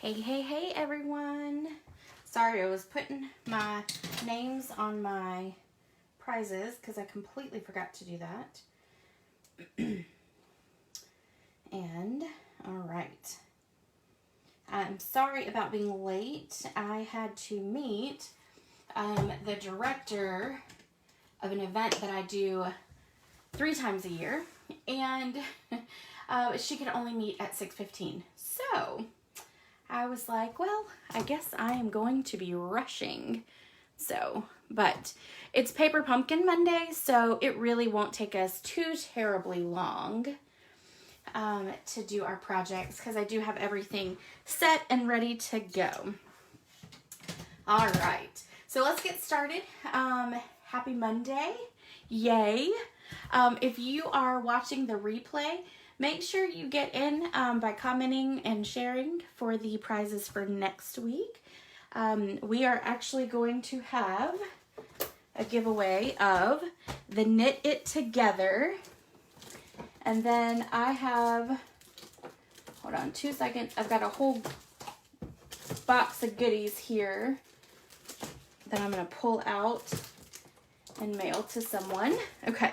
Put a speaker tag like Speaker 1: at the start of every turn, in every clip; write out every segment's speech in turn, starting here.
Speaker 1: Hey everyone. Sorry, I was putting my names on my prizes because I completely forgot to do that. And, alright. I'm sorry about being late. I had to meet the director of an event that I do 3 times a year. And she could only meet at 6:15. So I was like, well, I guess I am going to be rushing. So, but it's Paper Pumpkin Monday, so it really won't take us too terribly long to do our projects because I do have everything set and ready to go. All right, so let's get started. Happy Monday. Yay. If you are watching the replay, make sure you get in by commenting and sharing for the prizes for next week. We are actually going to have a giveaway of the Knit It Together. And then I have, hold on 2 seconds, I've got a whole box of goodies here that I'm going to pull out and mail to someone. Okay,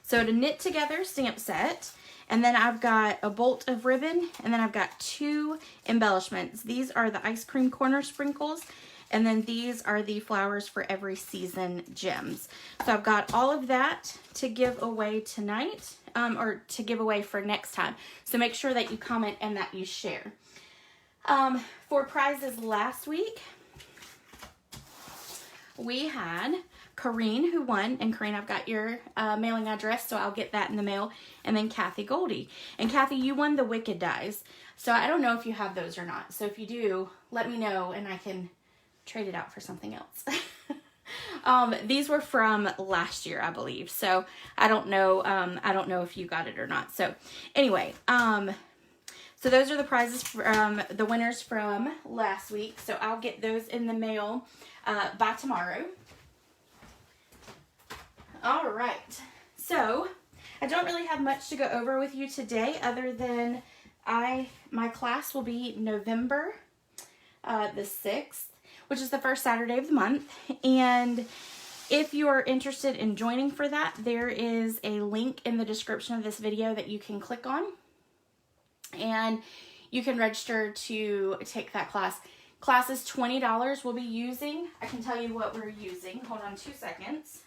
Speaker 1: so the Knit Together stamp set. And then I've got a bolt of ribbon, and then I've got 2 embellishments. These are the ice cream corner sprinkles, and then these are the flowers for every season gems. So I've got all of that to give away tonight, or to give away for next time. So make sure that you comment and that you share. For prizes last week, we had Corrine who won, and Corrine, I've got your mailing address, so I'll get that in the mail, and then Kathy Goldie. And Kathy, you won the Wicked dies, so I don't know if you have those or not. So if you do, let me know, and I can trade it out for something else. These were from last year, I believe, so I don't know if you got it or not. So anyway, so those are the prizes from the winners from last week, so I'll get those in the mail by tomorrow. All right, so I don't really have much to go over with you today other than my class will be November the 6th, which is the first Saturday of the month. And if you are interested in joining for that, there is a link in the description of this video that you can click on. And you can register to take that class. Class is $20. We'll be using, I can tell you what we're using. Hold on 2 seconds.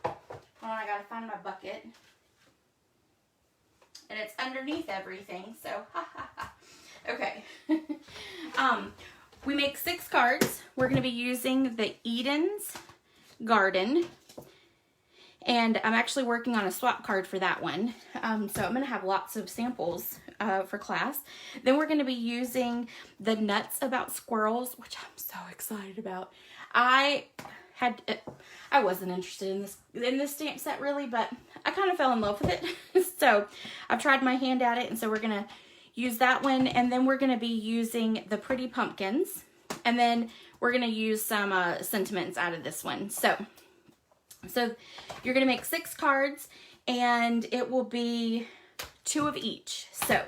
Speaker 1: Hold on, I gotta find my bucket. And it's underneath everything, so ha ha ha. Okay. We make 6 cards. We're gonna be using the Eden's Garden. And I'm actually working on a swap card for that one. So I'm gonna have lots of samples for class. Then we're gonna be using the Nuts About Squirrels, which I'm so excited about. I wasn't interested in this stamp set really, but I kind of fell in love with it. So I've tried my hand at it, and so we're gonna use that one, and then we're gonna be using the Pretty Pumpkins, and then we're gonna use some sentiments out of this one. So you're gonna make 6 cards, and it will be 2 of each. So,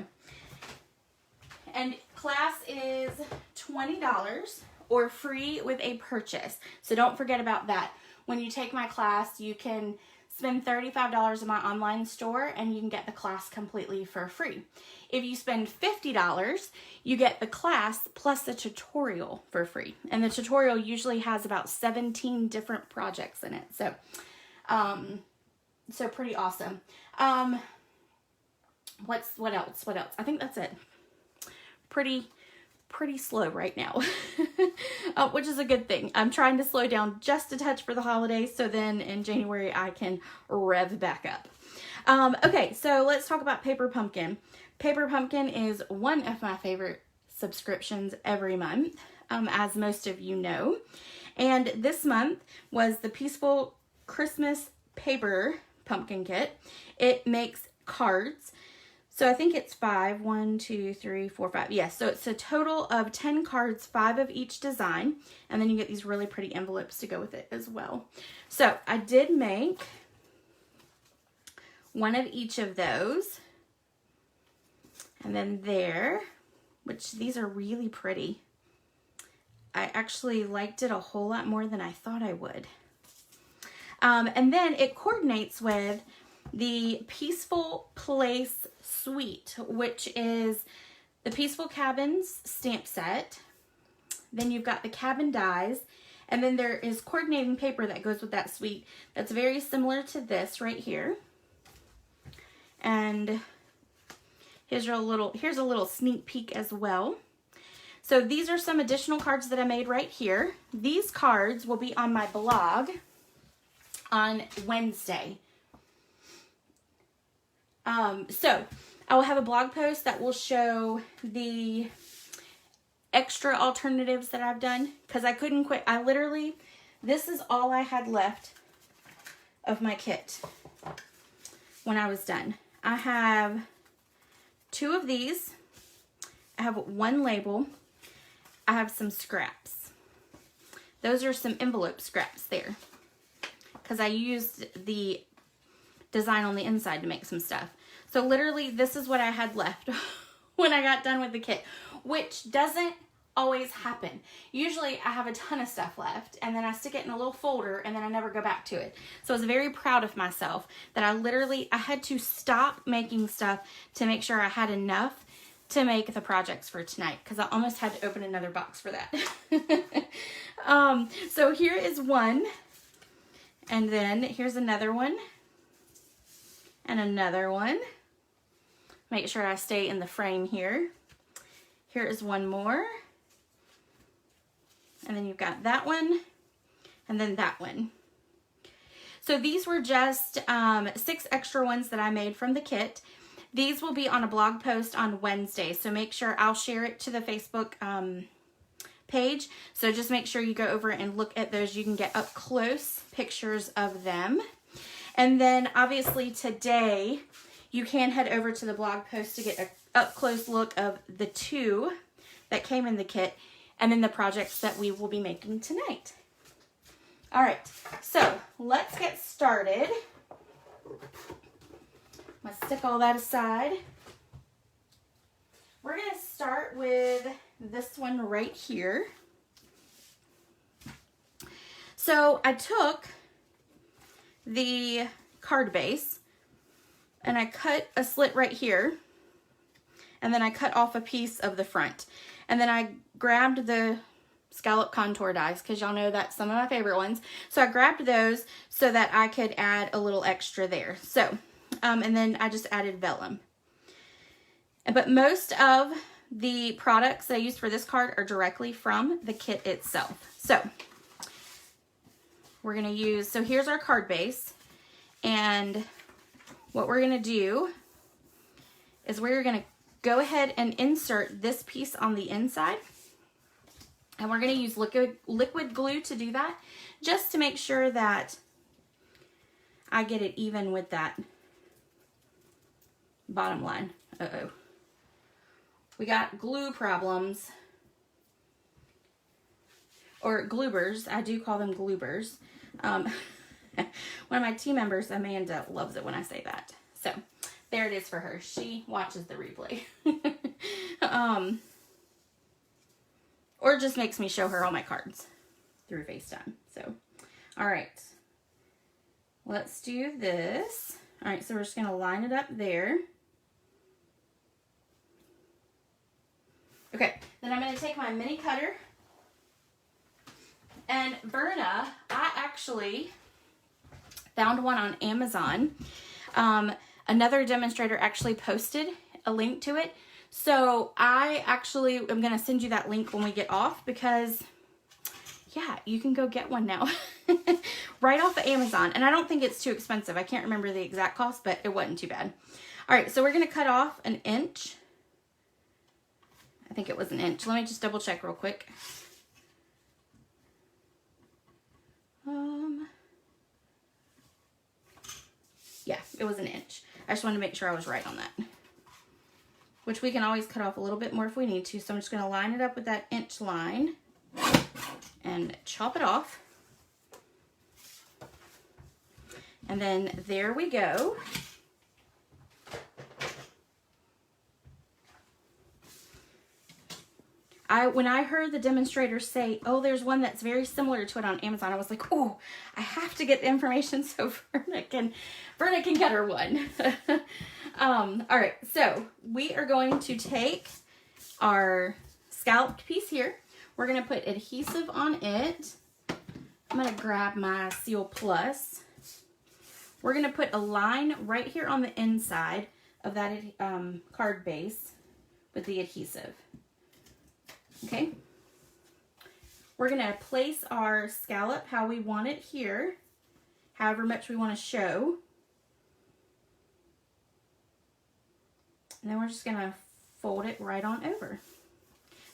Speaker 1: and class is $20 or free with a purchase. So don't forget about that. When you take my class, you can spend $35 in my online store and you can get the class completely for free. If you spend $50, you get the class plus the tutorial for free. And the tutorial usually has about 17 different projects in it. So, so pretty awesome. What else? I think that's it. Pretty slow right now, which is a good thing. I'm trying to slow down just a touch for the holidays, so then in January I can rev back up. Okay, so let's talk about Paper Pumpkin. Paper Pumpkin is one of my favorite subscriptions every month, as most of you know. And this month was the Peaceful Christmas Paper Pumpkin Kit. It makes cards. So I think it's 5, 1, 2, 3, 4, 5. Yes, so it's a total of 10 cards, 5 of each design. And then you get these really pretty envelopes to go with it as well. So I did make one of each of those. And then there. which these are really pretty. I actually liked it a whole lot more than I thought I would. And then it coordinates with the Peaceful Place Suite, which is the Peaceful Cabins stamp set. Then you've got the cabin dies, and then there is coordinating paper that goes with that suite that's very similar to this right here. And here's a little sneak peek as well. So these are some additional cards that I made right here. These cards will be on my blog on Wednesday. So I will have a blog post that will show the extra alternatives that I've done, because I couldn't quit. This is all I had left of my kit when I was done. I have 2 of these. I have 1 label. I have some scraps. Those are some envelope scraps there, because I used the design on the inside to make some stuff. So literally this is what I had left when I got done with the kit, which doesn't always happen. Usually I have a ton of stuff left, and then I stick it in a little folder, and then I never go back to it. So I was very proud of myself that I had to stop making stuff to make sure I had enough to make the projects for tonight, because I almost had to open another box for that. So here is one, and then here's another one, and another one. Make sure I stay in the frame here. Here is one more. And then you've got that one, and then that one. So these were just 6 extra ones that I made from the kit. These will be on a blog post on Wednesday, so make sure I'll share it to the Facebook page. So just make sure you go over and look at those. You can get up close pictures of them. And then obviously today, you can head over to the blog post to get an up close look of the 2 that came in the kit, and then the projects that we will be making tonight. All right, so let's get started. I'm gonna stick all that aside. We're gonna start with this one right here. So I took the card base and I cut a slit right here, and then I cut off a piece of the front. And then I grabbed the scallop contour dies, because y'all know that's some of my favorite ones. So I grabbed those so that I could add a little extra there. So, and then I just added vellum. But most of the products that I used for this card are directly from the kit itself. So we're going to use, so here's our card base. And what we're going to do is we're going to go ahead and insert this piece on the inside. And we're going to use liquid glue to do that, just to make sure that I get it even with that bottom line. Uh-oh. We got glue problems. Or gloobers. I do call them gloobers. One of my team members, Amanda, loves it when I say that. So there it is for her. She watches the replay. Or just makes me show her all my cards through FaceTime. So, all right. Let's do this. All right, so we're just going to line it up there. Okay, then I'm going to take my mini cutter. And Berna, I actually found one on Amazon. Another demonstrator actually posted a link to it. So I actually am going to send you that link when we get off, because yeah, you can go get one now right off of Amazon. And I don't think it's too expensive. I can't remember the exact cost, but it wasn't too bad. All right, so we're going to cut off an inch. I think it was an inch. Let me just double check real quick. Yeah, it was an inch. I just wanted to make sure I was right on that. Which we can always cut off a little bit more if we need to. So I'm just going to line it up with that inch line and chop it off. And then there we go. when I heard the demonstrator say, oh, there's one that's very similar to it on Amazon, I was like, oh, I have to get the information so Verna can get her one. All right, so we are going to take our scalloped piece here. We're going to put adhesive on it. I'm going to grab my Seal Plus. We're going to put a line right here on the inside of that card base with the adhesive. Okay. We're going to place our scallop how we want it here, however much we want to show. And then we're just going to fold it right on over.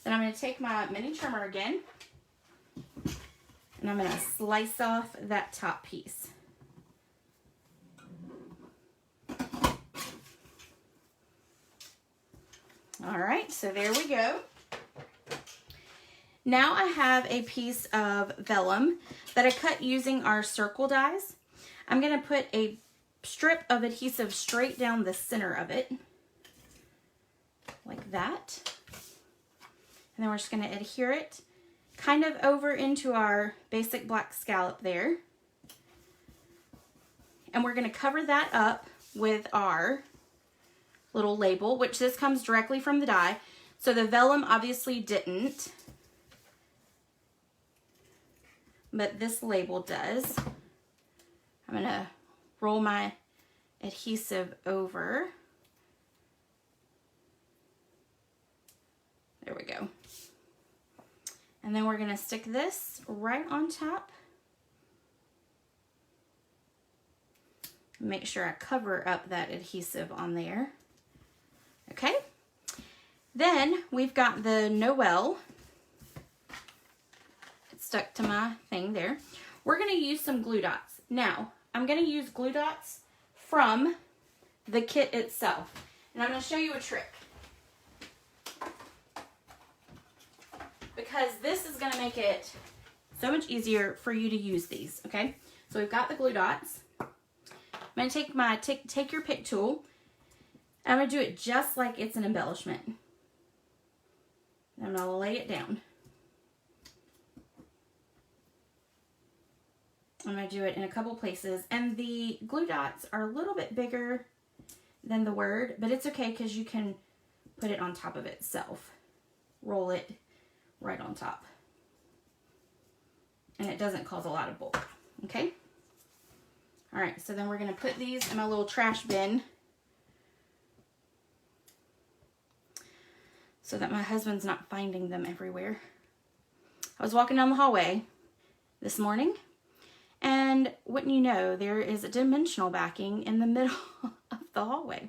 Speaker 1: Then I'm going to take my mini trimmer again, and I'm going to slice off that top piece. All right, so there we go. Now I have a piece of vellum that I cut using our circle dies. I'm going to put a strip of adhesive straight down the center of it, like that. And then we're just going to adhere it kind of over into our basic black scallop there. And we're going to cover that up with our little label, which this comes directly from the die. So the vellum obviously didn't, but this label does. I'm going to roll my adhesive over. There we go. And then we're going to stick this right on top. Make sure I cover up that adhesive on there. Okay. Then we've got the Noel. It's stuck to my thing there. We're going to use some glue dots. Now, I'm going to use glue dots from the kit itself. And I'm going to show you a trick, because this is going to make it so much easier for you to use these, okay? So we've got the glue dots. I'm going to take my, take your pick tool. I'm going to do it just like it's an embellishment. I'm going to lay it down. I'm going to do it in a couple places. And the glue dots are a little bit bigger than the word, but it's okay because you can put it on top of itself. Roll it right on top. And it doesn't cause a lot of bulk, okay? All right, so then we're going to put these in my little trash bin so that my husband's not finding them everywhere. I was walking down the hallway this morning, and wouldn't you know, there is a dimensional backing in the middle of the hallway.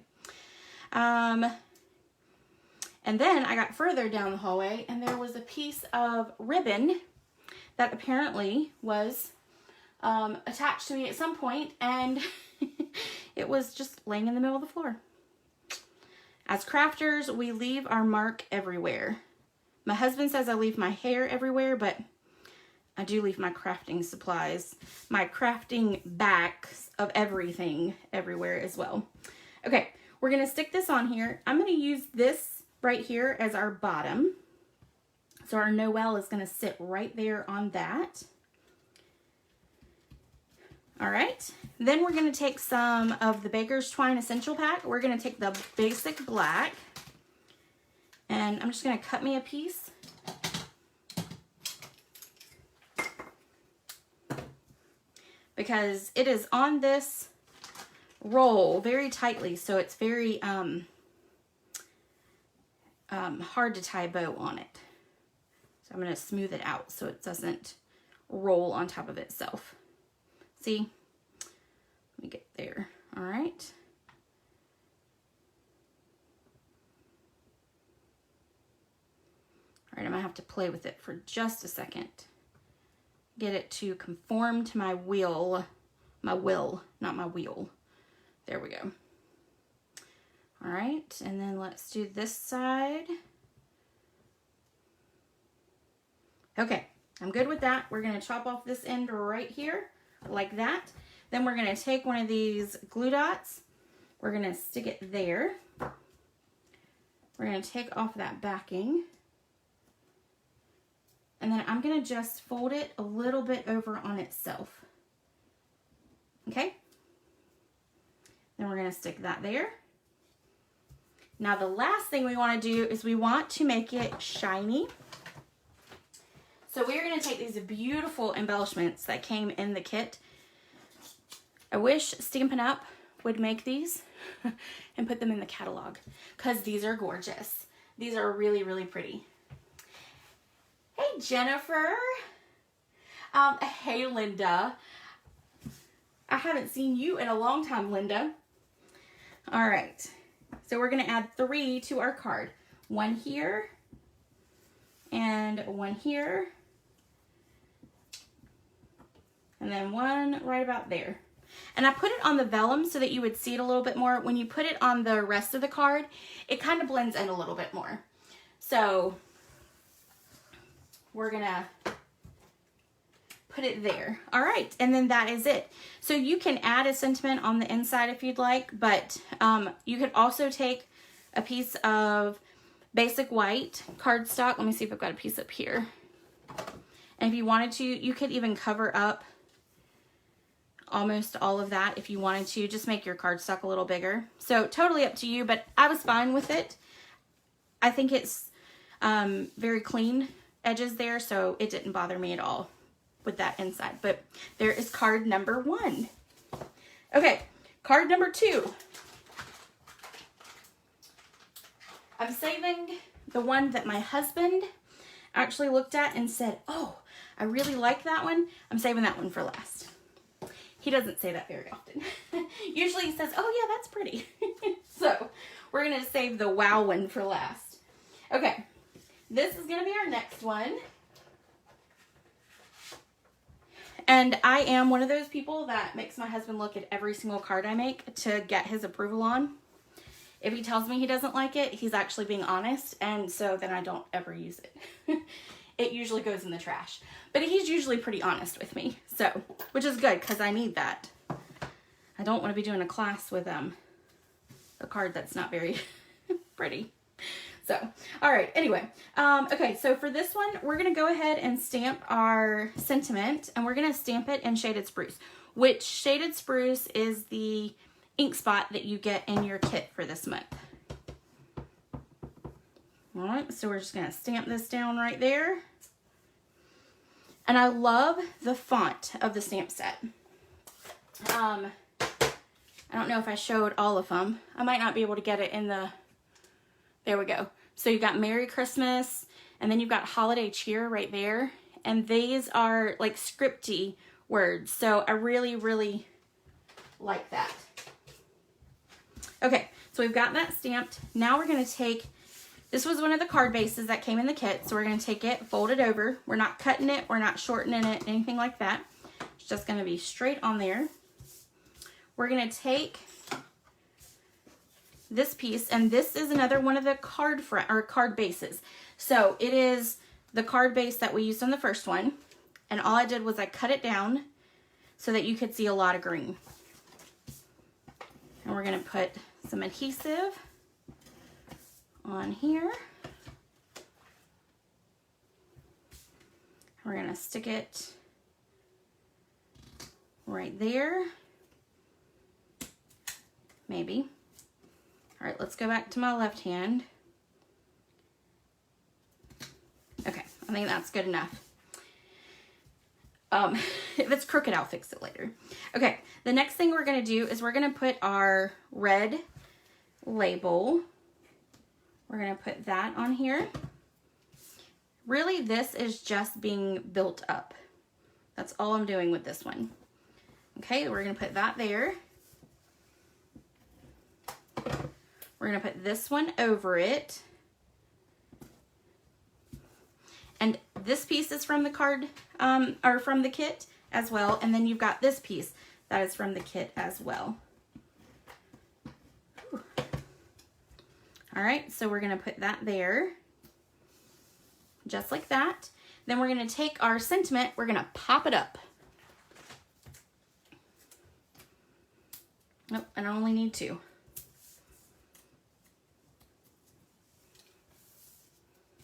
Speaker 1: And then I got further down the hallway, and there was a piece of ribbon that apparently was attached to me at some point, and it was just laying in the middle of the floor. As crafters, we leave our mark everywhere. My husband says I leave my hair everywhere, but I do leave my crafting supplies, my crafting backs of everything everywhere as well. Okay, we're going to stick this on here. I'm going to use this right here as our bottom. So our Noel is going to sit right there on that. All right, then we're going to take some of the Baker's Twine Essential Pack. We're going to take the basic black, and I'm just going to cut me a piece. Because it is on this roll very tightly, so it's very hard to tie a bow on it. So I'm going to smooth it out so it doesn't roll on top of itself. See? Let me get there. All right. All right, I'm going to have to play with it for just a second. Get it to conform to my will. My will, not my wheel. There we go. All right, and then let's do this side. Okay, I'm good with that. We're going to chop off this end right here, like that. Then we're going to take one of these glue dots. We're going to stick it there. We're going to take off that backing. And then I'm going to just fold it a little bit over on itself. Okay? Then we're going to stick that there. Now the last thing we want to do is we want to make it shiny. So we're going to take these beautiful embellishments that came in the kit. I wish Stampin' Up! Would make these and put them in the catalog because these are gorgeous. These are really, really pretty. Hey, Jennifer. Hey, Linda. I haven't seen you in a long time, Linda. All right. So we're going to add 3 to our card. 1 here and 1 here. And then 1 right about there. And I put it on the vellum so that you would see it a little bit more. When you put it on the rest of the card, it kind of blends in a little bit more. So we're gonna put it there. All right, and then that is it. So you can add a sentiment on the inside if you'd like, but you could also take a piece of basic white cardstock. Let me see if I've got a piece up here. And if you wanted to, you could even cover up almost all of that if you wanted to. Just make your cardstock a little bigger. So totally up to you, but I was fine with it. I think it's very clean edges there, so it didn't bother me at all with that inside. But there is card number 1. Okay, card number 2. I'm saving the one that my husband actually looked at and said, oh, I really like that one. I'm saving that one for last. He doesn't say that very often. Usually he says, oh yeah, that's pretty. So we're going to save the wow one for last. Okay, this is going to be our next one. And I am one of those people that makes my husband look at every single card I make to get his approval on. If he tells me he doesn't like it, he's actually being honest, and so then I don't ever use it. It usually goes in the trash. But he's usually pretty honest with me, so, which is good because I need that. I don't want to be doing a class with a card that's not very pretty. So, all right, anyway. Okay, so for this one, we're going to go ahead and stamp our sentiment, and we're going to stamp it in Shaded Spruce, which Shaded Spruce is the ink spot that you get in your kit for this month. All right, so we're just going to stamp this down right there. And I love the font of the stamp set. I don't know if I showed all of them. I might not be able to get it in the... There we go. So you got Merry Christmas, and then you've got Holiday Cheer right there. And these are like scripty words. So I really, really like that. Okay, so we've got that stamped. Now we're going to take... This was one of the card bases that came in the kit, so we're going to take it, fold it over. We're not cutting it, we're not shortening it, anything like that. It's just going to be straight on there. We're going to take this piece, and this is another one of the card bases. So it is the card base that we used on the first one, and all I did was I cut it down so that you could see a lot of green. And we're going to put some adhesive on here. We're going to stick it right there. Maybe. All right, let's go back to my left hand. Okay, I think that's good enough. If it's crooked, I'll fix it later. Okay, the next thing we're going to do is we're going to put our red label. We're going to put that on here. Really, this is just being built up. That's all I'm doing with this one. Okay, we're going to put that there. We're going to put this one over it. And this piece is from the card, or from the kit as well. And then you've got this piece that is from the kit as well. All right, so we're going to put that there, just like that. Then we're going to take our sentiment, we're going to pop it up. Nope, I only need 2.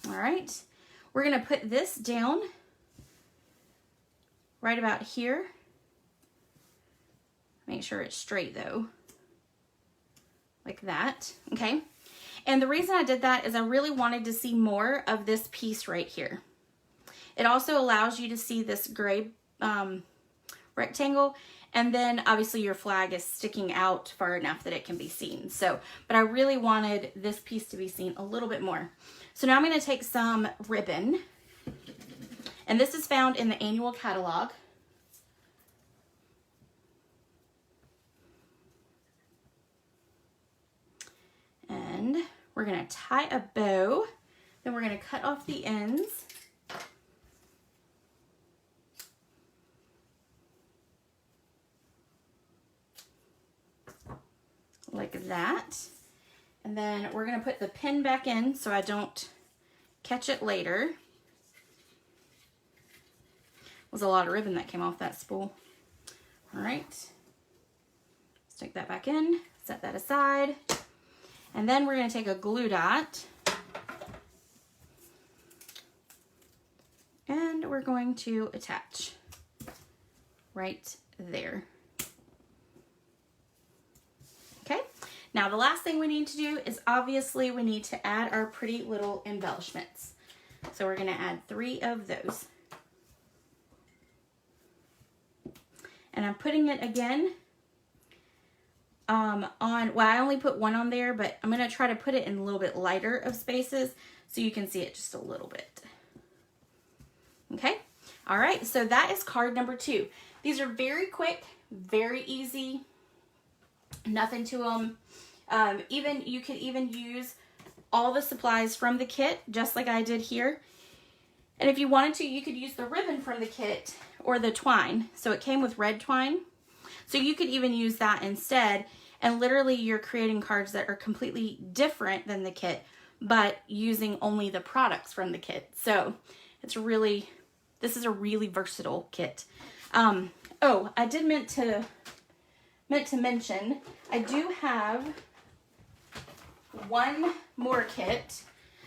Speaker 1: All right, we're going to put this down right about here. Make sure it's straight though, like that, okay? And the reason I did that is I really wanted to see more of this piece right here. It also allows you to see this gray rectangle, and then obviously your flag is sticking out far enough that it can be seen. So, but I really wanted this piece to be seen a little bit more. So now I'm going to take some ribbon, and this is found in the annual catalog. And we're going to tie a bow, then we're going to cut off the ends. Like that. And then we're going to put the pin back in so I don't catch it later. Was a lot of ribbon that came off that spool. All right. Stick that back in, set that aside. And then we're going to take a glue dot and we're going to attach right there. Okay, now the last thing we need to do is obviously we need to add our pretty little embellishments. So we're going to add 3 of those. And I'm putting it again well, I only put 1 on there, but I'm going to try to put it in a little bit lighter of spaces so you can see it just a little bit. Okay, all right, so that is card number 2. These are very quick, very easy, nothing to them. You could even use all the supplies from the kit, just like I did here. And if you wanted to, you could use the ribbon from the kit or the twine. So it came with red twine. So you could even use that instead. And literally you're creating cards that are completely different than the kit, but using only the products from the kit. So it's really, this is a really versatile kit. Oh, I did meant to mention, I do have one more kit.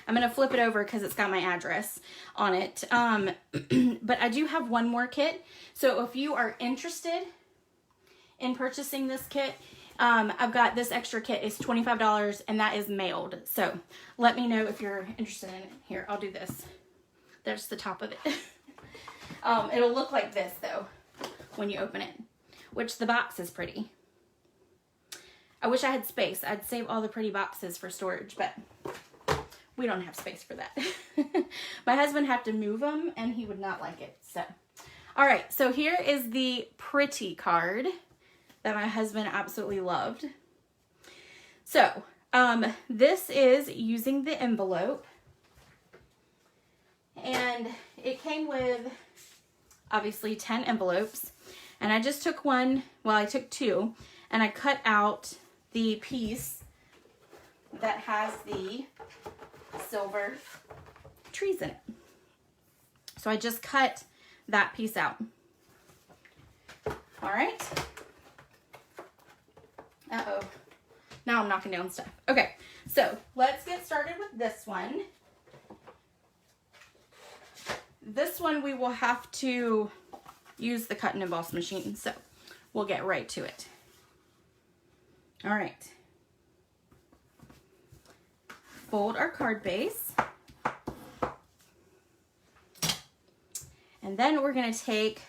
Speaker 1: I'm going to flip it over because it's got my address on it. But I do have one more kit. So if you are interested in purchasing this kit, I've got this extra kit is $25 and that is mailed. So let me know if you're interested in it. Here, I'll do this. There's the top of it. It'll look like this though when you open it, which the box is pretty. I wish I had space. I'd save all the pretty boxes for storage, but we don't have space for that. My husband had to move them and he would not like it. So, all right. So here is the pretty card that my husband absolutely loved. So, this is using the envelope. And it came with, obviously, 10 envelopes. And I just took one, well, I took 2. And I cut out the piece that has the silver trees in it. So I just cut that piece out. All right. Uh-oh. Now I'm knocking down stuff. Okay, so let's get started with this one. This one we will have to use the cut and emboss machine, so we'll get right to it. All right. Fold our card base. And then we're going to take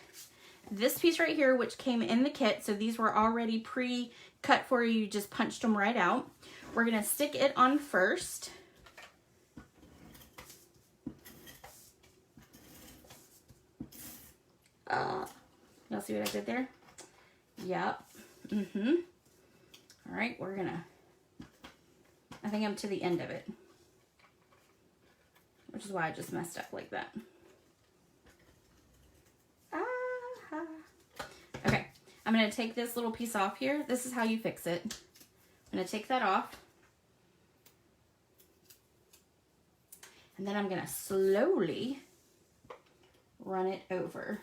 Speaker 1: this piece right here, which came in the kit. So these were already pre-cut for you. You just punched them right out. We're going to stick it on first. Y'all see what I did there? Yep. All right, we're gonna, I think I'm to the end of it, which is why I just messed up like that. Okay, I'm gonna take this little piece off here. This is how you fix it. I'm gonna take that off. And then I'm gonna slowly run it over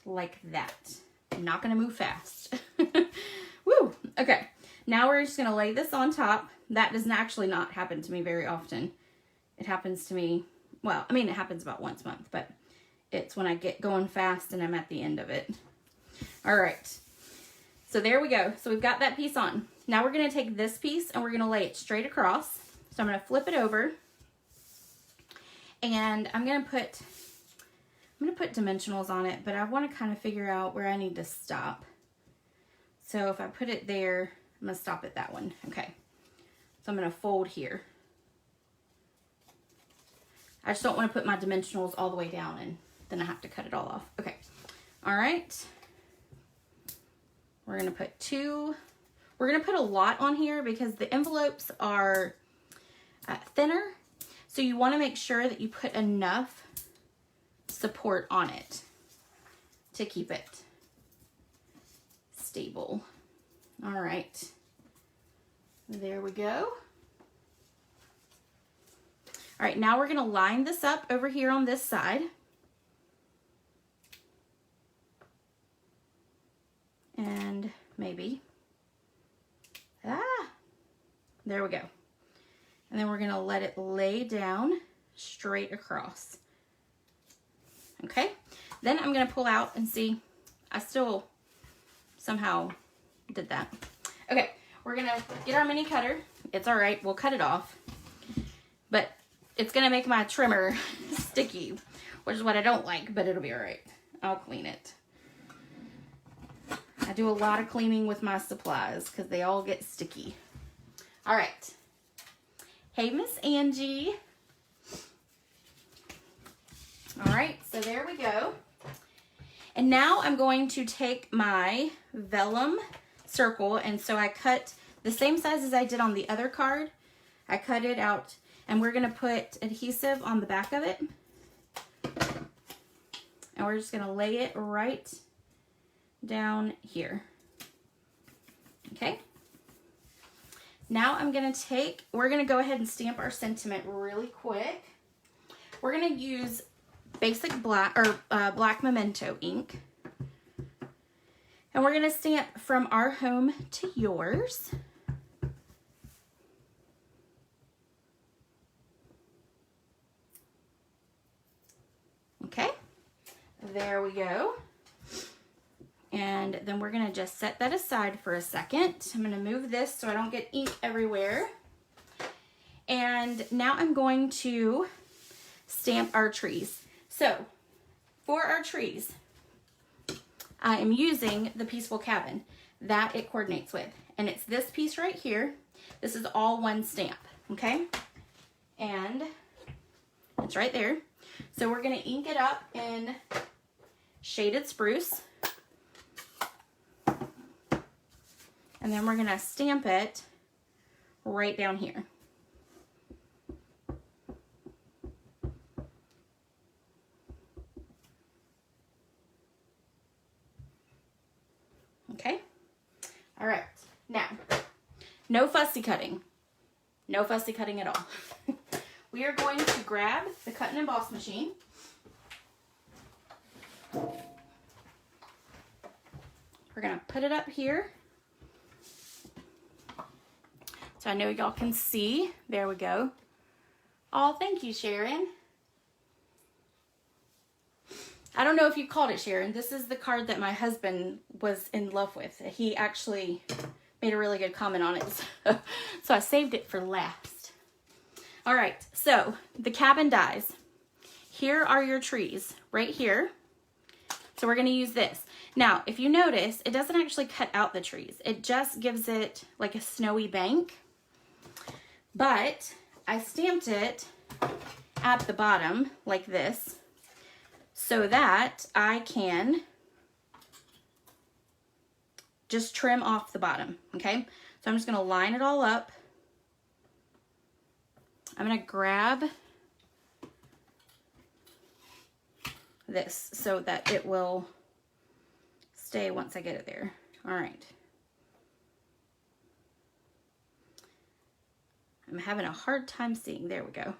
Speaker 1: like that. I'm not gonna move fast. Woo! Okay, now we're just gonna lay this on top. That does actually not happen to me very often. It happens to me Well, I mean, it happens about once a month, but it's when I get going fast and I'm at the end of it. All right. So there we go. So we've got that piece on. Now we're going to take this piece and we're going to lay it straight across. So I'm going to flip it over. And I'm going to put dimensionals on it, but I want to kind of figure out where I need to stop. So if I put it there, I'm going to stop at that one. Okay. So I'm going to fold here. I just don't want to put my dimensionals all the way down and then I have to cut it all off. Okay. All right. We're going to put two. We're going to put a lot on here because the envelopes are thinner. So you want to make sure that you put enough support on it to keep it stable. All right. There we go. All right, now we're going to line this up over here on this side. And maybe. There we go. And then we're going to let it lay down straight across. Okay. Then I'm going to pull out and see. I still somehow did that. Okay. We're going to get our mini cutter. It's all right. We'll cut it off. But it's going to make my trimmer sticky, which is what I don't like, but it'll be all right. I'll clean it. I do a lot of cleaning with my supplies because they all get sticky. All right. Hey, Miss Angie. All right, so there we go. And now I'm going to take my vellum circle, and so I cut the same size as I did on the other card. I cut it out, and we're going to put adhesive on the back of it. And we're just going to lay it right down here. Okay. Now we're going to go ahead and stamp our sentiment really quick. We're going to use basic black or black memento ink. And we're going to stamp from our home to yours. Okay. There we go. And then we're going to just set that aside for a second. I'm going to move this so I don't get ink everywhere. And now I'm going to stamp our trees. So for our trees, I am using the Peaceful Cabin that it coordinates with. And it's this piece right here. This is all one stamp, okay? And it's right there. So we're going to ink it up in Shaded Spruce. And then we're going to stamp it right down here. Okay. All right. Now, no fussy cutting. No fussy cutting at all. We are going to grab the cut and emboss machine. We're going to put it up here. So I know y'all can see. There we go. Oh, thank you, Sharon. I don't know if you called it, Sharon. This is the card that my husband was in love with. He actually made a really good comment on it. So I saved it for last. All right. So the cabin dies. Here are your trees right here. So we're going to use this. Now, if you notice, it doesn't actually cut out the trees. It just gives it like a snowy bank. But I stamped it at the bottom like this so that I can just trim off the bottom, okay? So I'm just going to line it all up. I'm going to grab this so that it will stay once I get it there. All right. I'm having a hard time seeing. There we go.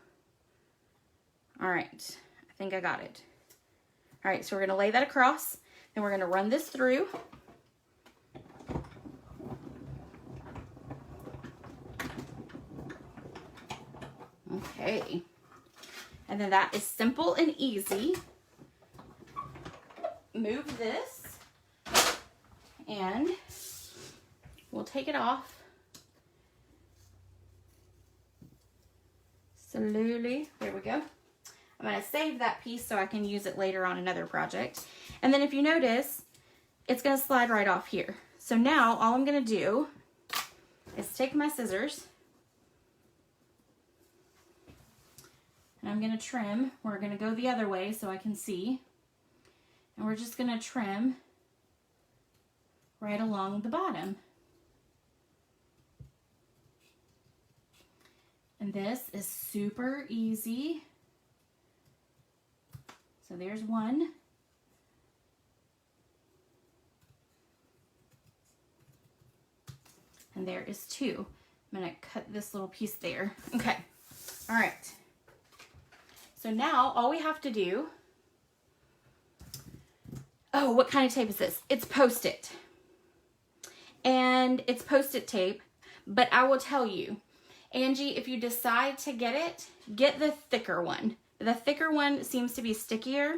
Speaker 1: All right. I think I got it. All right. So we're going to lay that across. Then we're going to run this through. Okay. And then that is simple and easy. Move this and we'll take it off slowly. There we go. I'm going to save that piece so I can use it later on another project. And then if you notice, it's going to slide right off here. So now all I'm going to do is take my scissors and I'm going to trim. We're going to go the other way so I can see. And we're just going to trim right along the bottom. And this is super easy. So there's one. And there is two. I'm going to cut this little piece there. Okay. All right. So now all we have to do, oh, what kind of tape is this? It's Post-it. And it's Post-it tape, but I will tell you, Angie, if you decide to get it, get the thicker one. The thicker one seems to be stickier,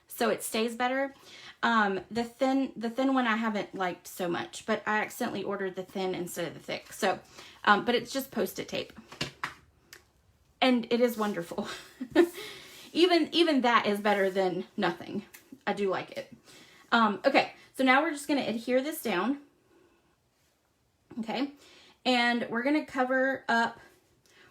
Speaker 1: so it stays better. The thin one I haven't liked so much, but I accidentally ordered the thin instead of the thick. So, but it's just Post-it tape. And it is wonderful. Even that is better than nothing. I do like it. Okay, so now we're just going to adhere this down. Okay, and we're going to cover up,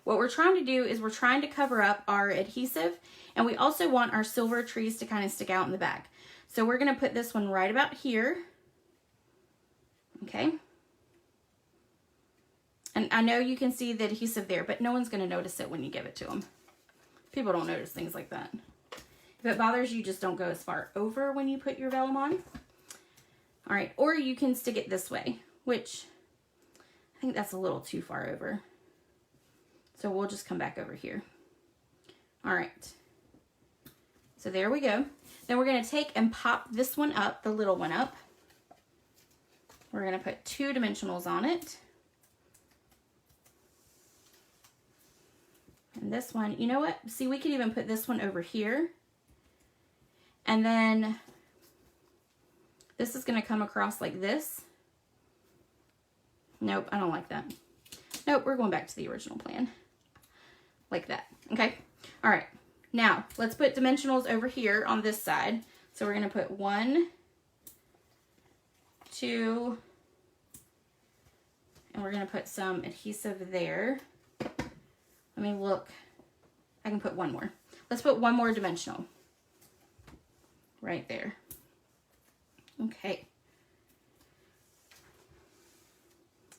Speaker 1: what we're trying to do is we're trying to cover up our adhesive, and we also want our silver trees to kind of stick out in the back. So we're going to put this one right about here. Okay. And I know you can see the adhesive there, but no one's going to notice it when you give it to them. People don't notice things like that. If it bothers you, just don't go as far over when you put your vellum on. All right, or you can stick it this way, which I think that's a little too far over. So we'll just come back over here. All right. So there we go. Then we're going to take and pop this one up, the little one up. We're going to put 2 dimensionals on it. And this one, you know what? See, we could even put this one over here. And then this is going to come across like this. Nope, I don't like that. Nope, we're going back to the original plan. Like that, okay? All right, now let's put dimensionals over here on this side. So we're going to put 1, 2, and we're going to put some adhesive there. Let me look. I can put one more. Let's put one more dimensional right there. Okay.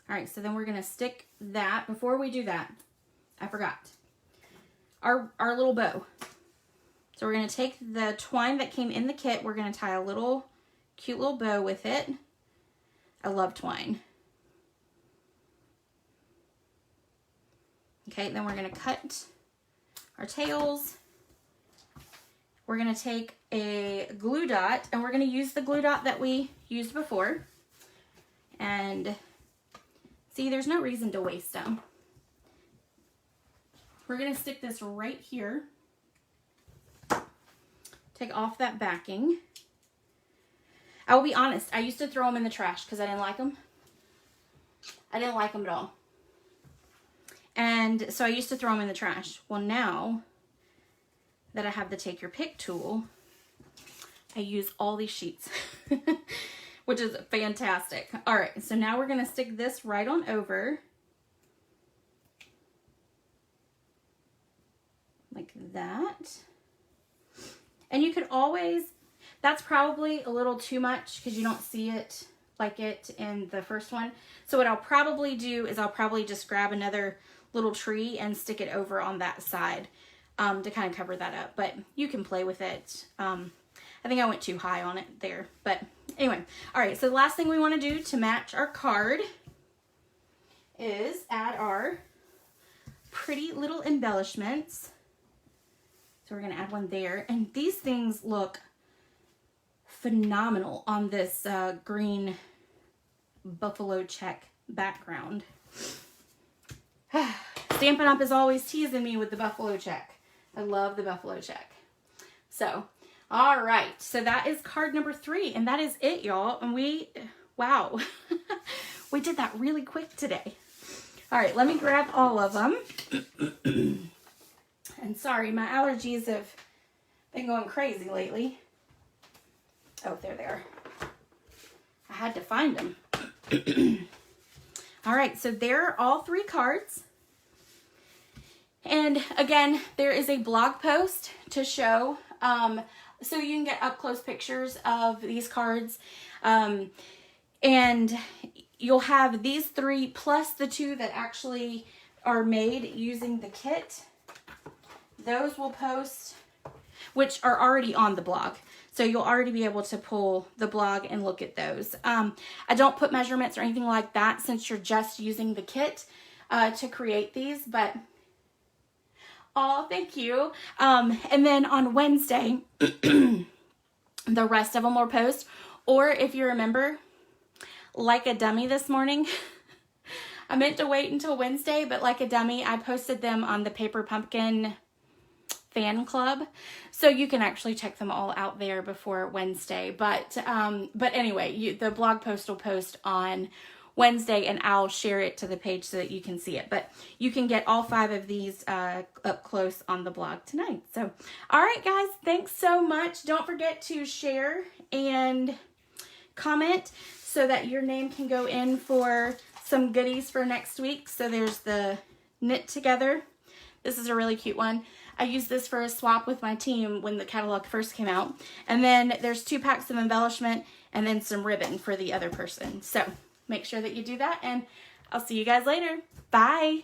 Speaker 1: All right, so then we're going to stick that. Before we do that, I forgot. Our little bow. So we're going to take the twine that came in the kit. We're going to tie a little cute little bow with it. I love twine. Okay, then we're going to cut our tails. We're going to take a glue dot, and we're going to use the glue dot that we used before. And see, there's no reason to waste them. We're going to stick this right here. Take off that backing. I will be honest, I used to throw them in the trash because I didn't like them. I didn't like them at all. And so I used to throw them in the trash. Well, now that I have the take your pick tool, I use all these sheets, which is fantastic. All right, so now we're going to stick this right on over. Like that. And you could always, that's probably a little too much because you don't see it like it in the first one. So what I'll probably do is I'll probably just grab another little tree and stick it over on that side to kind of cover that up. But you can play with it. I think I went too high on it there. But anyway, all right, so the last thing we want to do to match our card is add our pretty little embellishments. So we're going to add one there. And these things look phenomenal on this green buffalo check background. Stampin' Up! Is always teasing me with the buffalo check. I love the buffalo check. So, all right. So that is card number 3, and that is it, y'all. And wow, we did that really quick today. All right, let me grab all of them. And sorry, my allergies have been going crazy lately. Oh, there they are. I had to find them. All right, so there are all 3 cards. And again, there is a blog post to show, so you can get up close pictures of these cards. And you'll have these 3 plus the 2 that actually are made using the kit. Those will post, which are already on the blog. So you'll already be able to pull the blog and look at those. I don't put measurements or anything like that since you're just using the kit to create these, but oh, thank you. And then on Wednesday, the rest of them will post. Or if you remember, like a dummy this morning, I meant to wait until Wednesday, but like a dummy, I posted them on the Paper Pumpkin fan club, so you can actually check them all out there before Wednesday. But anyway, the blog post will post on Wednesday, and I'll share it to the page so that you can see it. But you can get all 5 of these up close on the blog tonight. So, all right, guys, thanks so much. Don't forget to share and comment so that your name can go in for some goodies for next week. So there's the knit together. This is a really cute one. I used this for a swap with my team when the catalog first came out. And then there's 2 packs of embellishment and then some ribbon for the other person. So make sure that you do that, and I'll see you guys later. Bye.